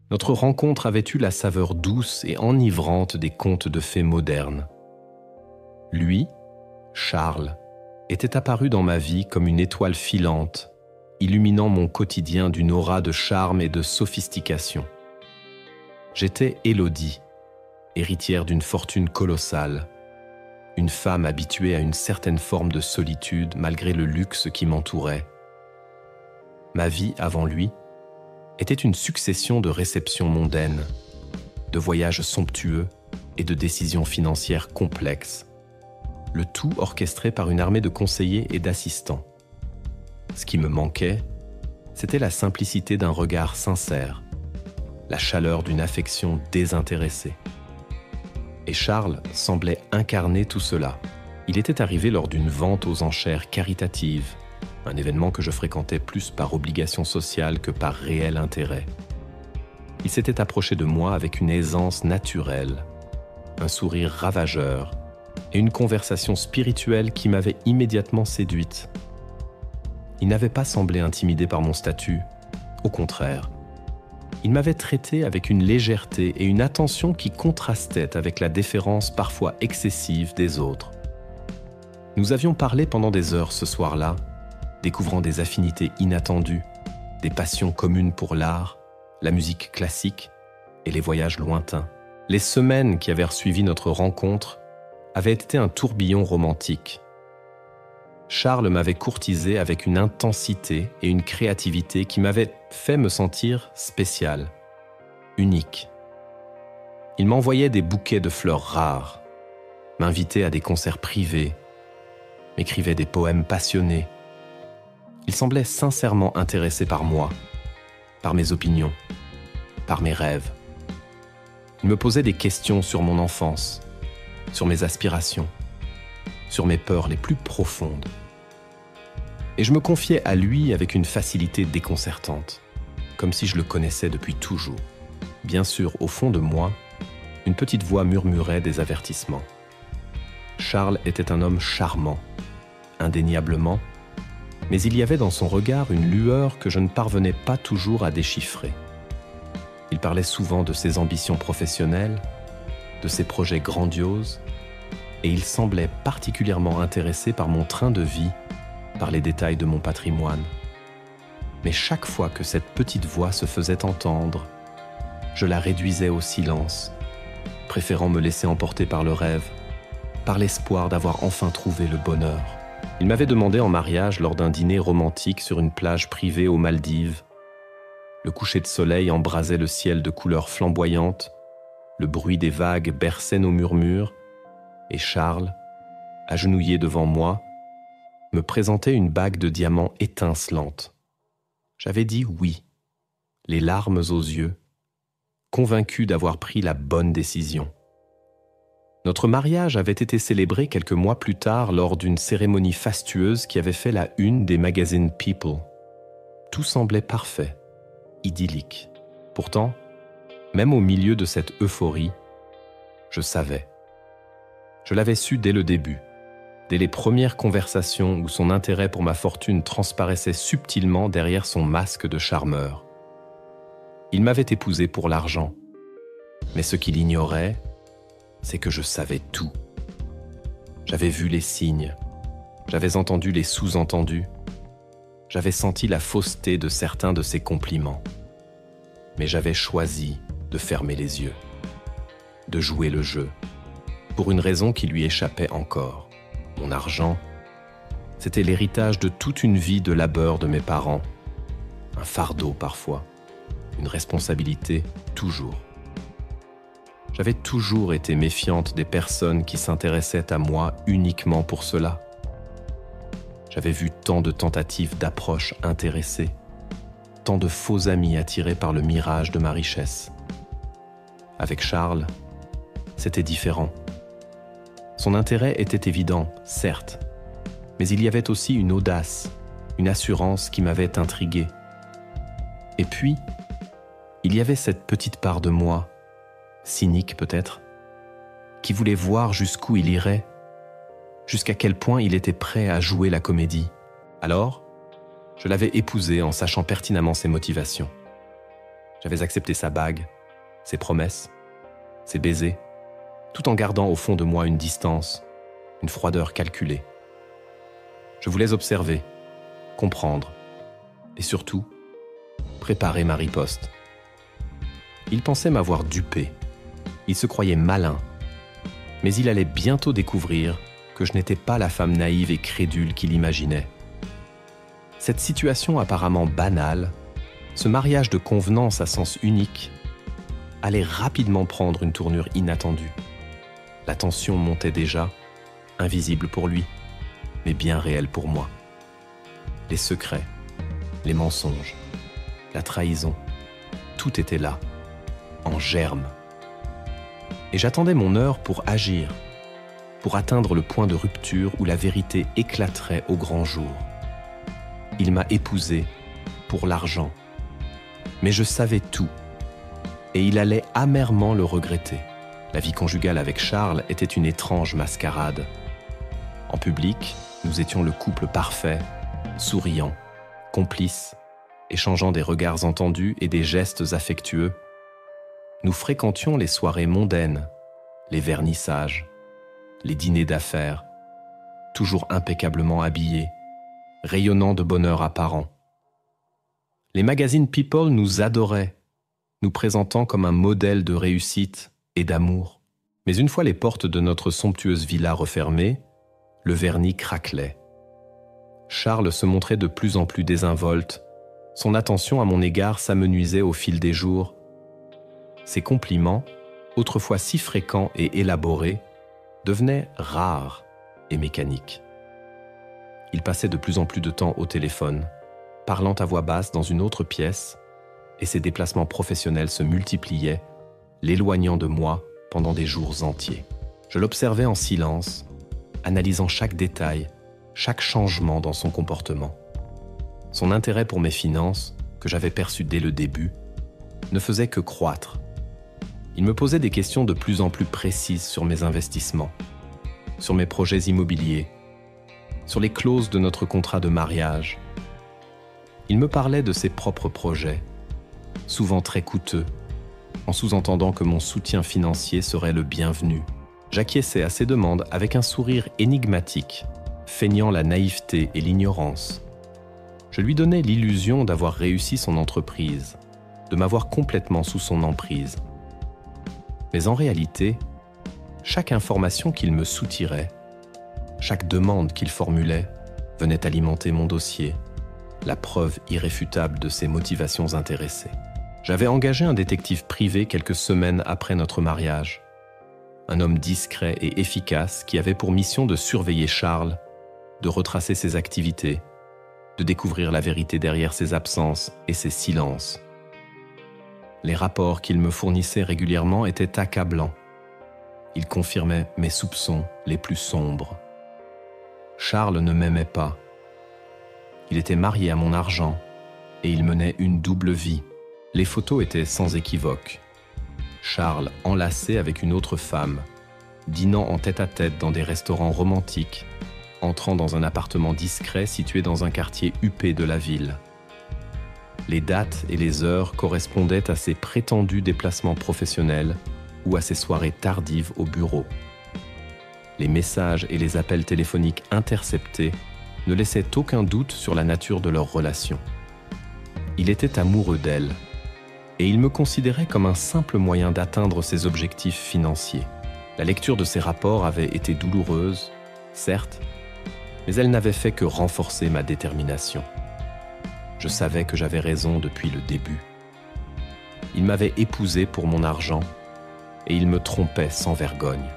Notre rencontre avait eu la saveur douce et enivrante des contes de fées modernes. Lui, Charles, était apparu dans ma vie comme une étoile filante, illuminant mon quotidien d'une aura de charme et de sophistication. J'étais Élodie, héritière d'une fortune colossale, une femme habituée à une certaine forme de solitude malgré le luxe qui m'entourait. Ma vie, avant lui, était une succession de réceptions mondaines, de voyages somptueux et de décisions financières complexes, le tout orchestré par une armée de conseillers et d'assistants. Ce qui me manquait, c'était la simplicité d'un regard sincère, la chaleur d'une affection désintéressée. Et Charles semblait incarner tout cela. Il était arrivé lors d'une vente aux enchères caritative, un événement que je fréquentais plus par obligation sociale que par réel intérêt. Il s'était approché de moi avec une aisance naturelle, un sourire ravageur et une conversation spirituelle qui m'avait immédiatement séduite. Il n'avait pas semblé intimidé par mon statut, au contraire. Il m'avait traité avec une légèreté et une attention qui contrastaient avec la déférence parfois excessive des autres. Nous avions parlé pendant des heures ce soir-là, découvrant des affinités inattendues, des passions communes pour l'art, la musique classique et les voyages lointains. Les semaines qui avaient suivi notre rencontre avaient été un tourbillon romantique. Charles m'avait courtisé avec une intensité et une créativité qui m'avaient fait me sentir spécial, unique. Il m'envoyait des bouquets de fleurs rares, m'invitait à des concerts privés, m'écrivait des poèmes passionnés. Il semblait sincèrement intéressé par moi, par mes opinions, par mes rêves. Il me posait des questions sur mon enfance, sur mes aspirations, sur mes peurs les plus profondes. Et je me confiais à lui avec une facilité déconcertante, comme si je le connaissais depuis toujours. Bien sûr, au fond de moi, une petite voix murmurait des avertissements. Charles était un homme charmant, indéniablement, mais il y avait dans son regard une lueur que je ne parvenais pas toujours à déchiffrer. Il parlait souvent de ses ambitions professionnelles, de ses projets grandioses, et il semblait particulièrement intéressé par mon train de vie, par les détails de mon patrimoine. Mais chaque fois que cette petite voix se faisait entendre, je la réduisais au silence, préférant me laisser emporter par le rêve, par l'espoir d'avoir enfin trouvé le bonheur. Il m'avait demandé en mariage lors d'un dîner romantique sur une plage privée aux Maldives. Le coucher de soleil embrasait le ciel de couleurs flamboyantes, le bruit des vagues berçait nos murmures, et Charles, agenouillé devant moi, me présentait une bague de diamants étincelante. J'avais dit oui, les larmes aux yeux, convaincu d'avoir pris la bonne décision. Notre mariage avait été célébré quelques mois plus tard lors d'une cérémonie fastueuse qui avait fait la une des magazines People. Tout semblait parfait, idyllique. Pourtant, même au milieu de cette euphorie, je savais. Je l'avais su dès le début, dès les premières conversations où son intérêt pour ma fortune transparaissait subtilement derrière son masque de charmeur. Il m'avait épousé pour l'argent, mais ce qu'il ignorait, c'est que je savais tout. J'avais vu les signes, j'avais entendu les sous-entendus, j'avais senti la fausseté de certains de ses compliments. Mais j'avais choisi de fermer les yeux, de jouer le jeu, pour une raison qui lui échappait encore. Mon argent, c'était l'héritage de toute une vie de labeur de mes parents, un fardeau parfois, une responsabilité toujours. J'avais toujours été méfiante des personnes qui s'intéressaient à moi uniquement pour cela. J'avais vu tant de tentatives d'approche intéressée, tant de faux amis attirés par le mirage de ma richesse. Avec Charles, c'était différent. Son intérêt était évident, certes, mais il y avait aussi une audace, une assurance qui m'avait intrigué. Et puis, il y avait cette petite part de moi, cynique peut-être, qui voulait voir jusqu'où il irait, jusqu'à quel point il était prêt à jouer la comédie. Alors, je l'avais épousé en sachant pertinemment ses motivations. J'avais accepté sa bague, ses promesses, ses baisers, tout en gardant au fond de moi une distance, une froideur calculée. Je voulais observer, comprendre et surtout, préparer ma riposte. Il pensait m'avoir dupé. Il se croyait malin. Mais il allait bientôt découvrir que je n'étais pas la femme naïve et crédule qu'il imaginait. Cette situation apparemment banale, ce mariage de convenance à sens unique, allait rapidement prendre une tournure inattendue. La tension montait déjà, invisible pour lui, mais bien réelle pour moi. Les secrets, les mensonges, la trahison, tout était là, en germe. Et j'attendais mon heure pour agir, pour atteindre le point de rupture où la vérité éclaterait au grand jour. Il m'a épousé pour l'argent, mais je savais tout, et il allait amèrement le regretter. La vie conjugale avec Charles était une étrange mascarade. En public, nous étions le couple parfait, souriant, complice, échangeant des regards entendus et des gestes affectueux. Nous fréquentions les soirées mondaines, les vernissages, les dîners d'affaires, toujours impeccablement habillés, rayonnant de bonheur apparent. Les magazines People nous adoraient, nous présentant comme un modèle de réussite et d'amour. Mais une fois les portes de notre somptueuse villa refermées, le vernis craquelait. Charles se montrait de plus en plus désinvolte. Son attention à mon égard s'amenuisait au fil des jours. Ses compliments, autrefois si fréquents et élaborés, devenaient rares et mécaniques. Il passait de plus en plus de temps au téléphone, parlant à voix basse dans une autre pièce, et ses déplacements professionnels se multipliaient, l'éloignant de moi pendant des jours entiers. Je l'observais en silence, analysant chaque détail, chaque changement dans son comportement. Son intérêt pour mes finances, que j'avais perçu dès le début, ne faisait que croître. Il me posait des questions de plus en plus précises sur mes investissements, sur mes projets immobiliers, sur les clauses de notre contrat de mariage. Il me parlait de ses propres projets, souvent très coûteux, en sous-entendant que mon soutien financier serait le bienvenu. J'acquiesçais à ses demandes avec un sourire énigmatique, feignant la naïveté et l'ignorance. Je lui donnais l'illusion d'avoir réussi son entreprise, de m'avoir complètement sous son emprise. Mais en réalité, chaque information qu'il me soutirait, chaque demande qu'il formulait, venait alimenter mon dossier, la preuve irréfutable de ses motivations intéressées. J'avais engagé un détective privé quelques semaines après notre mariage. Un homme discret et efficace qui avait pour mission de surveiller Charles, de retracer ses activités, de découvrir la vérité derrière ses absences et ses silences. Les rapports qu'il me fournissait régulièrement étaient accablants. Ils confirmaient mes soupçons les plus sombres. Charles ne m'aimait pas. Il était marié à mon argent et il menait une double vie. Les photos étaient sans équivoque. Charles enlacé avec une autre femme, dînant en tête-à-tête dans des restaurants romantiques, entrant dans un appartement discret situé dans un quartier huppé de la ville. Les dates et les heures correspondaient à ses prétendus déplacements professionnels ou à ses soirées tardives au bureau. Les messages et les appels téléphoniques interceptés ne laissaient aucun doute sur la nature de leur relation. Il était amoureux d'elle, et il me considérait comme un simple moyen d'atteindre ses objectifs financiers. La lecture de ces rapports avait été douloureuse, certes, mais elle n'avait fait que renforcer ma détermination. Je savais que j'avais raison depuis le début. Il m'avait épousé pour mon argent, et il me trompait sans vergogne.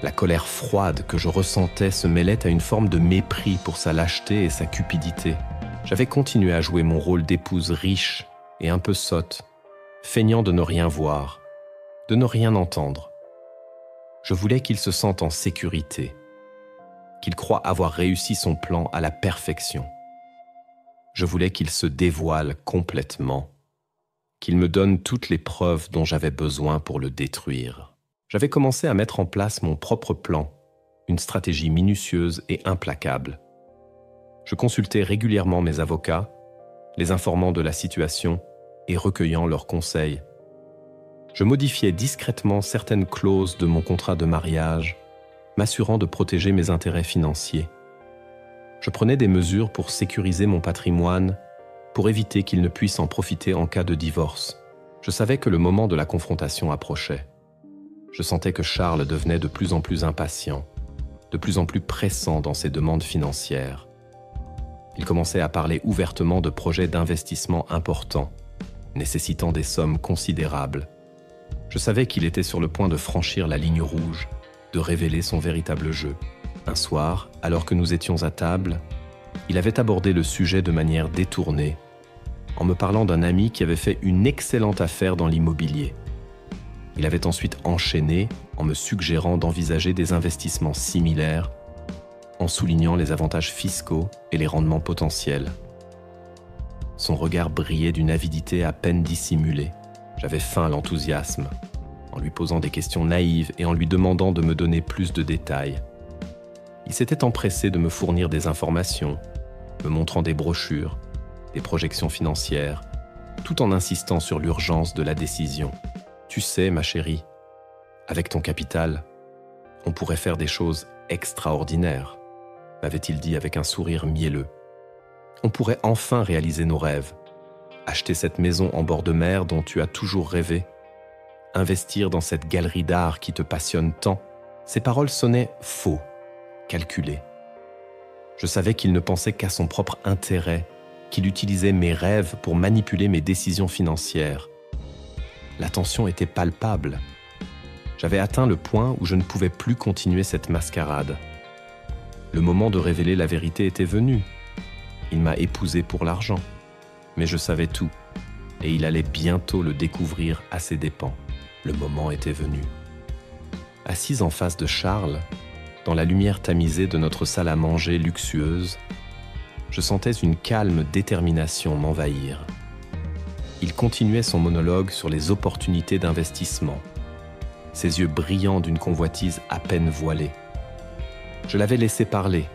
La colère froide que je ressentais se mêlait à une forme de mépris pour sa lâcheté et sa cupidité. J'avais continué à jouer mon rôle d'épouse riche et un peu sotte, feignant de ne rien voir, de ne rien entendre. Je voulais qu'il se sente en sécurité, qu'il croie avoir réussi son plan à la perfection. Je voulais qu'il se dévoile complètement, qu'il me donne toutes les preuves dont j'avais besoin pour le détruire. J'avais commencé à mettre en place mon propre plan, une stratégie minutieuse et implacable. Je consultais régulièrement mes avocats, les informant de la situation, et recueillant leurs conseils. Je modifiais discrètement certaines clauses de mon contrat de mariage, m'assurant de protéger mes intérêts financiers. Je prenais des mesures pour sécuriser mon patrimoine, pour éviter qu'il ne puisse en profiter en cas de divorce. Je savais que le moment de la confrontation approchait. Je sentais que Charles devenait de plus en plus impatient, de plus en plus pressant dans ses demandes financières. Il commençait à parler ouvertement de projets d'investissement importants, nécessitant des sommes considérables. Je savais qu'il était sur le point de franchir la ligne rouge, de révéler son véritable jeu. Un soir, alors que nous étions à table, il avait abordé le sujet de manière détournée, en me parlant d'un ami qui avait fait une excellente affaire dans l'immobilier. Il avait ensuite enchaîné en me suggérant d'envisager des investissements similaires, en soulignant les avantages fiscaux et les rendements potentiels. Son regard brillait d'une avidité à peine dissimulée. J'avais faim à l'enthousiasme, en lui posant des questions naïves et en lui demandant de me donner plus de détails. Il s'était empressé de me fournir des informations, me montrant des brochures, des projections financières, tout en insistant sur l'urgence de la décision. « Tu sais, ma chérie, avec ton capital, on pourrait faire des choses extraordinaires, » m'avait-il dit avec un sourire mielleux. « On pourrait enfin réaliser nos rêves, acheter cette maison en bord de mer dont tu as toujours rêvé, investir dans cette galerie d'art qui te passionne tant. » Ces paroles sonnaient faux, calculées. Je savais qu'il ne pensait qu'à son propre intérêt, qu'il utilisait mes rêves pour manipuler mes décisions financières. La tension était palpable. J'avais atteint le point où je ne pouvais plus continuer cette mascarade. Le moment de révéler la vérité était venu. Il m'a épousé pour l'argent. Mais je savais tout, et il allait bientôt le découvrir à ses dépens. Le moment était venu. Assise en face de Charles, dans la lumière tamisée de notre salle à manger luxueuse, je sentais une calme détermination m'envahir. Il continuait son monologue sur les opportunités d'investissement, ses yeux brillants d'une convoitise à peine voilée. Je l'avais laissé parler,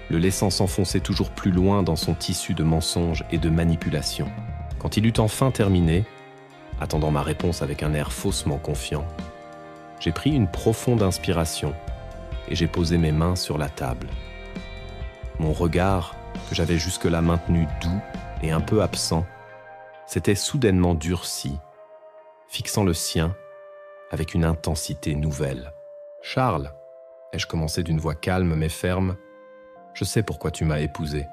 le laissant s'enfoncer toujours plus loin dans son tissu de mensonges et de manipulations. Quand il eut enfin terminé, attendant ma réponse avec un air faussement confiant, j'ai pris une profonde inspiration et j'ai posé mes mains sur la table. Mon regard, que j'avais jusque-là maintenu doux et un peu absent, s'était soudainement durci, fixant le sien avec une intensité nouvelle. « Charles, » ai-je commencé d'une voix calme mais ferme, « je sais pourquoi tu m'as épousé. »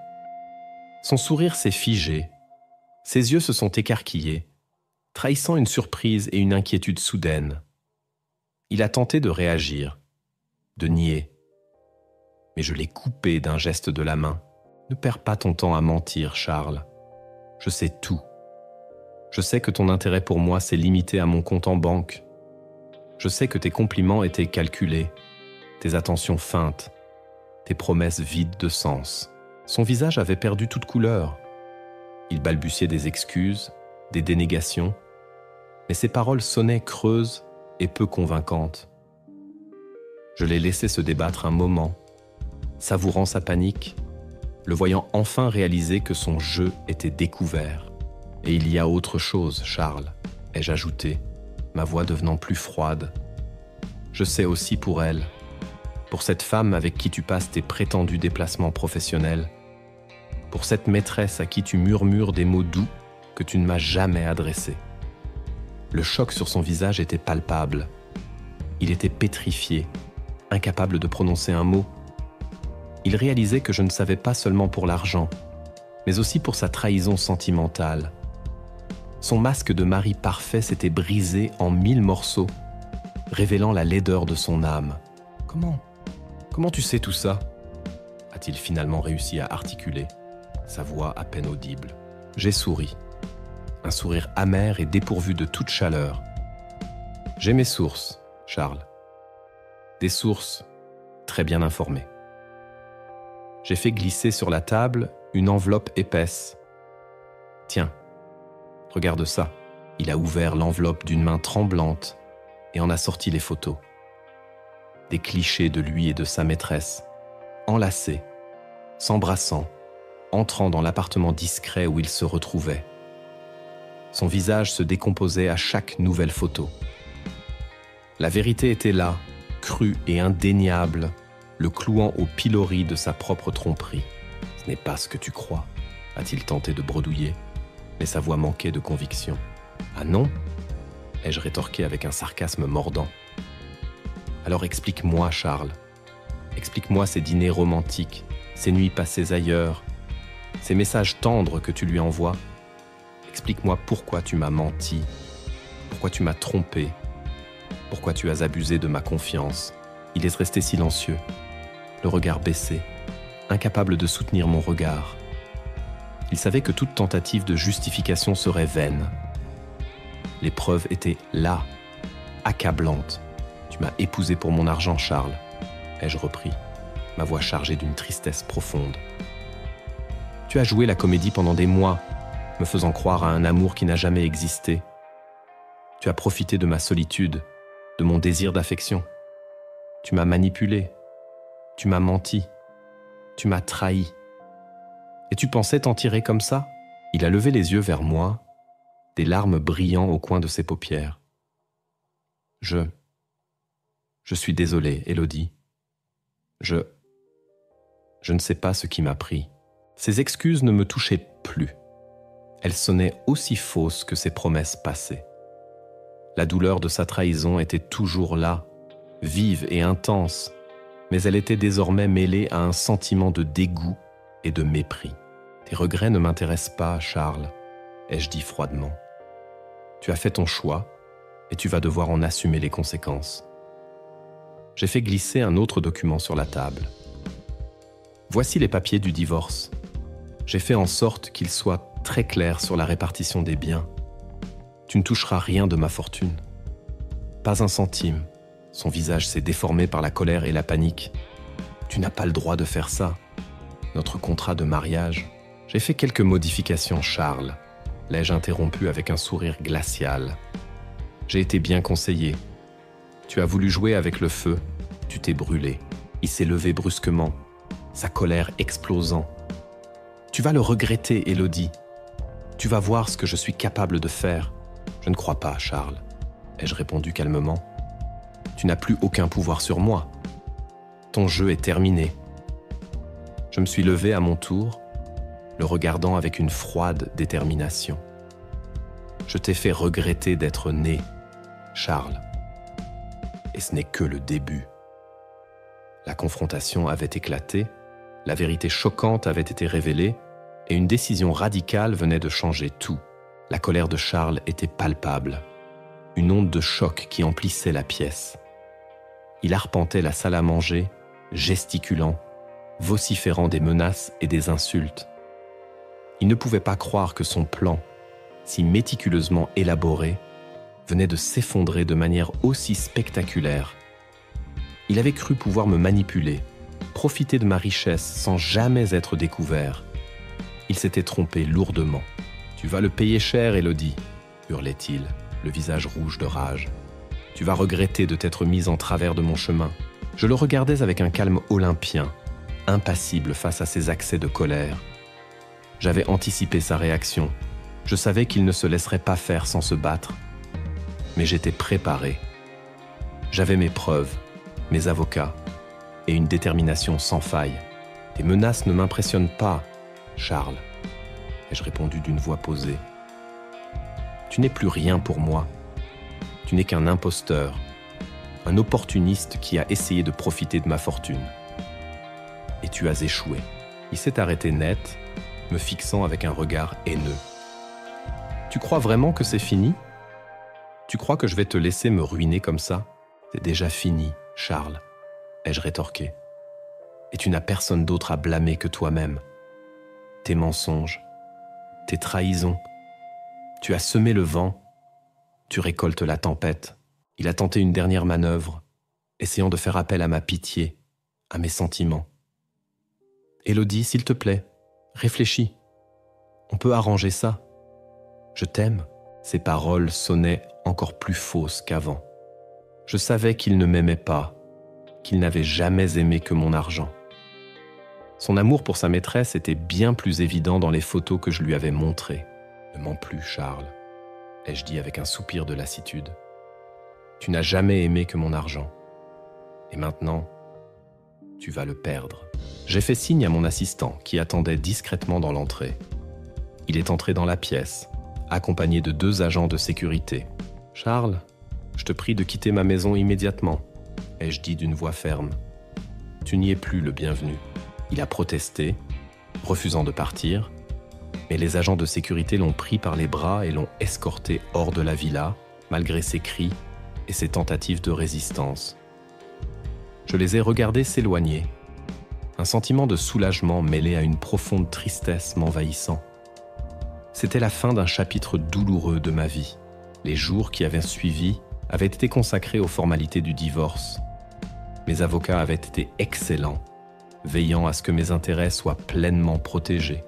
Son sourire s'est figé, ses yeux se sont écarquillés, trahissant une surprise et une inquiétude soudaines. Il a tenté de réagir, de nier, mais je l'ai coupé d'un geste de la main. « Ne perds pas ton temps à mentir, Charles. Je sais tout. Je sais que ton intérêt pour moi s'est limité à mon compte en banque. Je sais que tes compliments étaient calculés, tes attentions feintes, tes promesses vides de sens. » Son visage avait perdu toute couleur. Il balbutiait des excuses, des dénégations, mais ses paroles sonnaient creuses et peu convaincantes. Je l'ai laissé se débattre un moment, savourant sa panique, le voyant enfin réaliser que son jeu était découvert. « Et il y a autre chose, Charles, » ai-je ajouté, ma voix devenant plus froide. « Je sais aussi pour elle, pour cette femme avec qui tu passes tes prétendus déplacements professionnels, pour cette maîtresse à qui tu murmures des mots doux que tu ne m'as jamais adressés. » Le choc sur son visage était palpable. Il était pétrifié, incapable de prononcer un mot. Il réalisait que je ne savais pas seulement pour l'argent, mais aussi pour sa trahison sentimentale. Son masque de mari parfait s'était brisé en 1000 morceaux, révélant la laideur de son âme. « Comment tu sais tout ça ?» a-t-il finalement réussi à articuler, sa voix à peine audible. J'ai souri, un sourire amer et dépourvu de toute chaleur. « J'ai mes sources, Charles. Des sources très bien informées. » J'ai fait glisser sur la table une enveloppe épaisse. « Tiens, regarde ça. » Il a ouvert l'enveloppe d'une main tremblante et en a sorti les photos. Des clichés de lui et de sa maîtresse, enlacés, s'embrassant, entrant dans l'appartement discret où ils se retrouvaient. Son visage se décomposait à chaque nouvelle photo. La vérité était là, crue et indéniable, le clouant au pilori de sa propre tromperie. « Ce n'est pas ce que tu crois », a-t-il tenté de bredouiller, mais sa voix manquait de conviction. « Ah non ?» ai-je rétorqué avec un sarcasme mordant. « Alors explique-moi, Charles. Explique-moi ces dîners romantiques, ces nuits passées ailleurs, ces messages tendres que tu lui envoies. Explique-moi pourquoi tu m'as menti, pourquoi tu m'as trompé, pourquoi tu as abusé de ma confiance. » Il est resté silencieux, le regard baissé, incapable de soutenir mon regard. Il savait que toute tentative de justification serait vaine. Les preuves étaient là, accablantes. « Tu m'as épousé pour mon argent, Charles, » ai-je repris, ma voix chargée d'une tristesse profonde. « Tu as joué la comédie pendant des mois, me faisant croire à un amour qui n'a jamais existé. Tu as profité de ma solitude, de mon désir d'affection. Tu m'as manipulé, tu m'as menti, tu m'as trahi. Et tu pensais t'en tirer comme ça ?» Il a levé les yeux vers moi, des larmes brillant au coin de ses paupières. « Je suis désolé, Élodie. Je ne sais pas ce qui m'a pris. » Ses excuses ne me touchaient plus. Elles sonnaient aussi fausses que ses promesses passées. La douleur de sa trahison était toujours là, vive et intense, mais elle était désormais mêlée à un sentiment de dégoût et de mépris. « Tes regrets ne m'intéressent pas, Charles, » ai-je dit froidement. « Tu as fait ton choix et tu vas devoir en assumer les conséquences. » J'ai fait glisser un autre document sur la table. Voici les papiers du divorce. J'ai fait en sorte qu'ils soient très clairs sur la répartition des biens. Tu ne toucheras rien de ma fortune. Pas un centime. Son visage s'est déformé par la colère et la panique. Tu n'as pas le droit de faire ça. Notre contrat de mariage. J'ai fait quelques modifications, Charles, l'ai-je interrompu avec un sourire glacial. J'ai été bien conseillé. Tu as voulu jouer avec le feu, tu t'es brûlé. Il s'est levé brusquement, sa colère explosant. Tu vas le regretter, Élodie. Tu vas voir ce que je suis capable de faire. Je ne crois pas, Charles, ai-je répondu calmement. Tu n'as plus aucun pouvoir sur moi. Ton jeu est terminé. Je me suis levé à mon tour, le regardant avec une froide détermination. Je t'ai fait regretter d'être né, Charles. Et ce n'est que le début. La confrontation avait éclaté, la vérité choquante avait été révélée, et une décision radicale venait de changer tout. La colère de Charles était palpable, une onde de choc qui emplissait la pièce. Il arpentait la salle à manger, gesticulant, vociférant des menaces et des insultes. Il ne pouvait pas croire que son plan, si méticuleusement élaboré, venait de s'effondrer de manière aussi spectaculaire. Il avait cru pouvoir me manipuler, profiter de ma richesse sans jamais être découvert. Il s'était trompé lourdement. « Tu vas le payer cher, Élodie » hurlait-il, le visage rouge de rage. « Tu vas regretter de t'être mise en travers de mon chemin. » Je le regardais avec un calme olympien, impassible face à ses accès de colère. J'avais anticipé sa réaction. Je savais qu'il ne se laisserait pas faire sans se battre. Mais j'étais préparé. J'avais mes preuves, mes avocats et une détermination sans faille. « Tes menaces ne m'impressionnent pas, Charles, » ai-je répondu d'une voix posée. « Tu n'es plus rien pour moi. Tu n'es qu'un imposteur, un opportuniste qui a essayé de profiter de ma fortune. Et tu as échoué. » Il s'est arrêté net, me fixant avec un regard haineux. « Tu crois vraiment que c'est fini ? Tu crois que je vais te laisser me ruiner comme ça ? C'est déjà fini, Charles, » ai-je rétorqué. « Et tu n'as personne d'autre à blâmer que toi-même. Tes mensonges, tes trahisons. Tu as semé le vent, tu récoltes la tempête. » Il a tenté une dernière manœuvre, essayant de faire appel à ma pitié, à mes sentiments. « Élodie, s'il te plaît, réfléchis. On peut arranger ça. Je t'aime. » Ses paroles sonnaient encore plus fausses qu'avant. Je savais qu'il ne m'aimait pas, qu'il n'avait jamais aimé que mon argent. Son amour pour sa maîtresse était bien plus évident dans les photos que je lui avais montrées. « Ne mens plus, Charles. ai-je dit avec un soupir de lassitude. Tu n'as jamais aimé que mon argent. Et maintenant, tu vas le perdre. J'ai fait signe à mon assistant qui attendait discrètement dans l'entrée. Il est entré dans la pièce, accompagné de 2 agents de sécurité. « Charles, je te prie de quitter ma maison immédiatement », ai-je dit d'une voix ferme. « Tu n'y es plus le bienvenu. » Il a protesté, refusant de partir, mais les agents de sécurité l'ont pris par les bras et l'ont escorté hors de la villa, malgré ses cris et ses tentatives de résistance. Je les ai regardés s'éloigner. Un sentiment de soulagement mêlé à une profonde tristesse m'envahissant. C'était la fin d'un chapitre douloureux de ma vie. Les jours qui avaient suivi avaient été consacrés aux formalités du divorce. Mes avocats avaient été excellents, veillant à ce que mes intérêts soient pleinement protégés.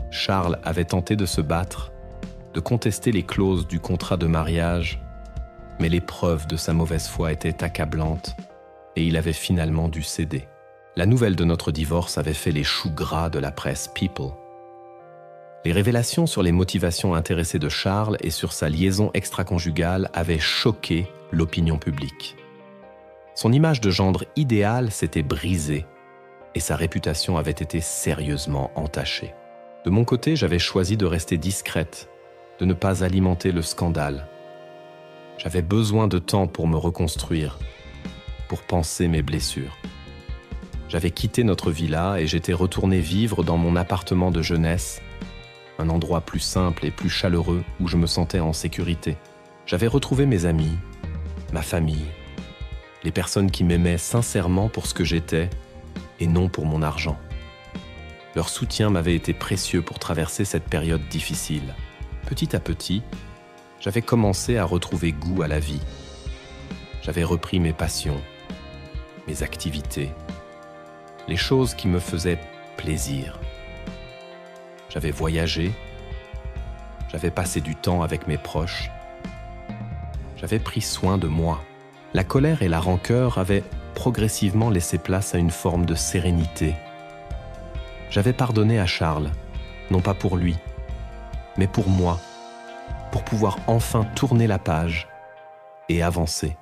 Charles avait tenté de se battre, de contester les clauses du contrat de mariage, mais les preuves de sa mauvaise foi étaient accablantes et il avait finalement dû céder. La nouvelle de notre divorce avait fait les choux gras de la presse People. Les révélations sur les motivations intéressées de Charles et sur sa liaison extra-conjugale avaient choqué l'opinion publique. Son image de gendre idéal s'était brisée et sa réputation avait été sérieusement entachée. De mon côté, j'avais choisi de rester discrète, de ne pas alimenter le scandale. J'avais besoin de temps pour me reconstruire, pour panser mes blessures. J'avais quitté notre villa et j'étais retourné vivre dans mon appartement de jeunesse, un endroit plus simple et plus chaleureux où je me sentais en sécurité. J'avais retrouvé mes amis, ma famille, les personnes qui m'aimaient sincèrement pour ce que j'étais et non pour mon argent. Leur soutien m'avait été précieux pour traverser cette période difficile. Petit à petit, j'avais commencé à retrouver goût à la vie. J'avais repris mes passions, mes activités, les choses qui me faisaient plaisir. J'avais voyagé, j'avais passé du temps avec mes proches, j'avais pris soin de moi. La colère et la rancœur avaient progressivement laissé place à une forme de sérénité. J'avais pardonné à Charles, non pas pour lui, mais pour moi, pour pouvoir enfin tourner la page et avancer.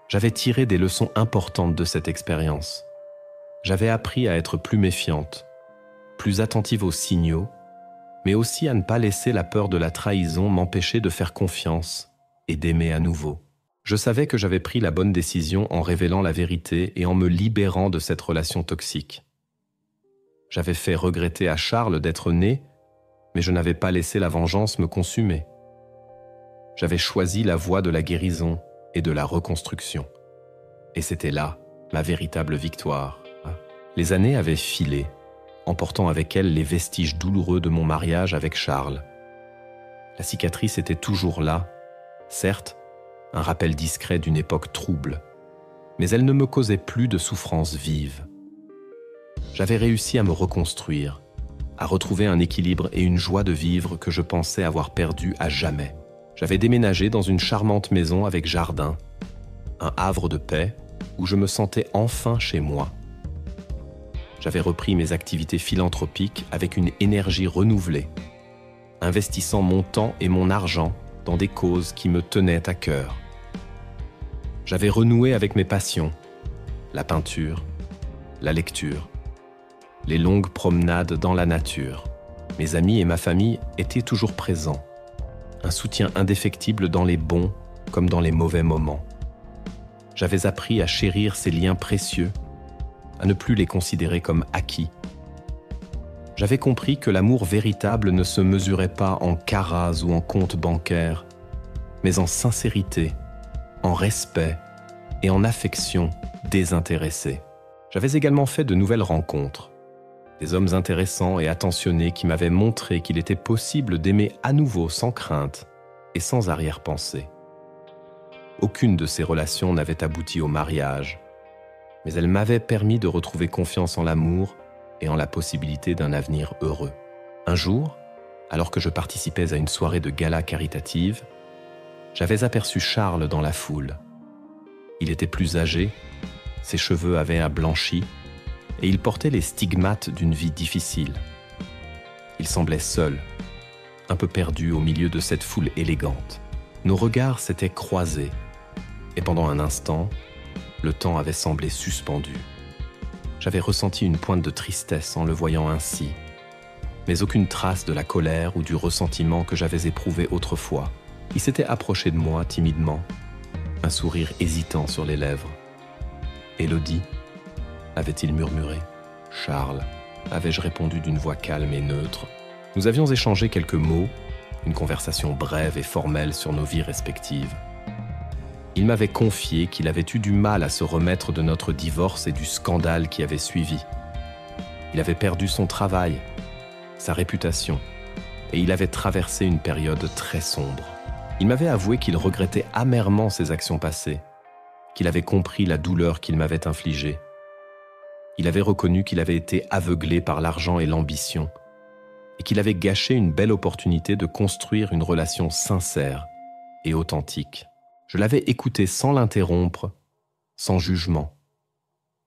J'avais tiré des leçons importantes de cette expérience. J'avais appris à être plus méfiante, plus attentive aux signaux, mais aussi à ne pas laisser la peur de la trahison m'empêcher de faire confiance et d'aimer à nouveau. Je savais que j'avais pris la bonne décision en révélant la vérité et en me libérant de cette relation toxique. J'avais fait regretter à Charles d'être né, mais je n'avais pas laissé la vengeance me consumer. J'avais choisi la voie de la guérison et de la reconstruction. Et c'était là ma véritable victoire. Les années avaient filé, emportant avec elles les vestiges douloureux de mon mariage avec Charles. La cicatrice était toujours là, certes, un rappel discret d'une époque trouble, mais elle ne me causait plus de souffrances vives. J'avais réussi à me reconstruire, à retrouver un équilibre et une joie de vivre que je pensais avoir perdu à jamais. J'avais déménagé dans une charmante maison avec jardin, un havre de paix où je me sentais enfin chez moi. J'avais repris mes activités philanthropiques avec une énergie renouvelée, investissant mon temps et mon argent dans des causes qui me tenaient à cœur. J'avais renoué avec mes passions, la peinture, la lecture, les longues promenades dans la nature. Mes amis et ma famille étaient toujours présents, un soutien indéfectible dans les bons comme dans les mauvais moments. J'avais appris à chérir ces liens précieux, à ne plus les considérer comme acquis. J'avais compris que l'amour véritable ne se mesurait pas en caras ou en comptes bancaires, mais en sincérité, en respect et en affection désintéressée. J'avais également fait de nouvelles rencontres, des hommes intéressants et attentionnés qui m'avaient montré qu'il était possible d'aimer à nouveau sans crainte et sans arrière-pensée. Aucune de ces relations n'avait abouti au mariage, mais elle m'avait permis de retrouver confiance en l'amour et en la possibilité d'un avenir heureux. Un jour, alors que je participais à une soirée de gala caritative, j'avais aperçu Charles dans la foule. Il était plus âgé, ses cheveux avaient blanchi, et il portait les stigmates d'une vie difficile. Il semblait seul, un peu perdu au milieu de cette foule élégante. Nos regards s'étaient croisés, et pendant un instant, le temps avait semblé suspendu. J'avais ressenti une pointe de tristesse en le voyant ainsi, mais aucune trace de la colère ou du ressentiment que j'avais éprouvé autrefois. Il s'était approché de moi timidement, un sourire hésitant sur les lèvres. « Élodie » avait-il murmuré. « Charles » avais-je répondu d'une voix calme et neutre. Nous avions échangé quelques mots, une conversation brève et formelle sur nos vies respectives. Il m'avait confié qu'il avait eu du mal à se remettre de notre divorce et du scandale qui avait suivi. Il avait perdu son travail, sa réputation, et il avait traversé une période très sombre. Il m'avait avoué qu'il regrettait amèrement ses actions passées, qu'il avait compris la douleur qu'il m'avait infligée. Il avait reconnu qu'il avait été aveuglé par l'argent et l'ambition, et qu'il avait gâché une belle opportunité de construire une relation sincère et authentique. Je l'avais écouté sans l'interrompre, sans jugement.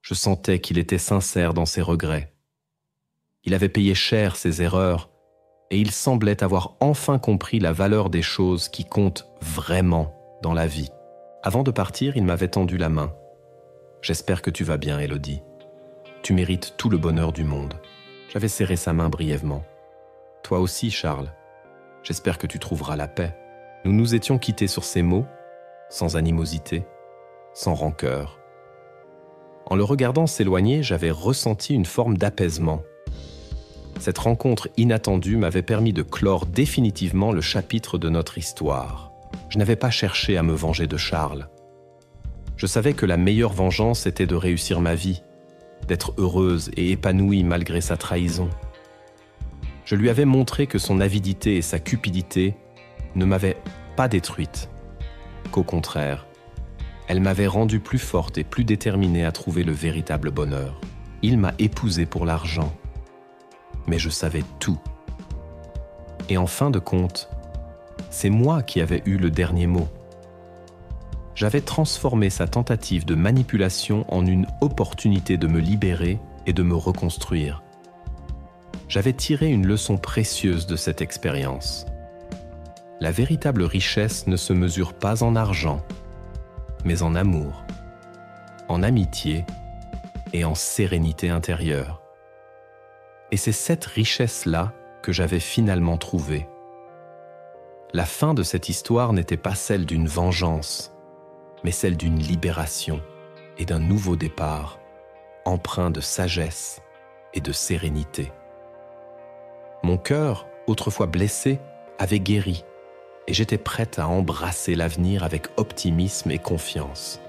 Je sentais qu'il était sincère dans ses regrets. Il avait payé cher ses erreurs, et il semblait avoir enfin compris la valeur des choses qui comptent vraiment dans la vie. Avant de partir, il m'avait tendu la main. « J'espère que tu vas bien, Élodie. Tu mérites tout le bonheur du monde. » J'avais serré sa main brièvement. « Toi aussi, Charles. J'espère que tu trouveras la paix. » Nous nous étions quittés sur ces mots, sans animosité, sans rancœur. En le regardant s'éloigner, j'avais ressenti une forme d'apaisement. Cette rencontre inattendue m'avait permis de clore définitivement le chapitre de notre histoire. Je n'avais pas cherché à me venger de Charles. Je savais que la meilleure vengeance était de réussir ma vie, d'être heureuse et épanouie malgré sa trahison. Je lui avais montré que son avidité et sa cupidité ne m'avaient pas détruite, qu'au contraire, elle m'avait rendue plus forte et plus déterminée à trouver le véritable bonheur. Il m'a épousée pour l'argent, mais je savais tout. Et en fin de compte, c'est moi qui avais eu le dernier mot. J'avais transformé sa tentative de manipulation en une opportunité de me libérer et de me reconstruire. J'avais tiré une leçon précieuse de cette expérience. La véritable richesse ne se mesure pas en argent, mais en amour, en amitié et en sérénité intérieure. Et c'est cette richesse-là que j'avais finalement trouvée. La fin de cette histoire n'était pas celle d'une vengeance, mais celle d'une libération et d'un nouveau départ, empreint de sagesse et de sérénité. Mon cœur, autrefois blessé, avait guéri, et j'étais prête à embrasser l'avenir avec optimisme et confiance.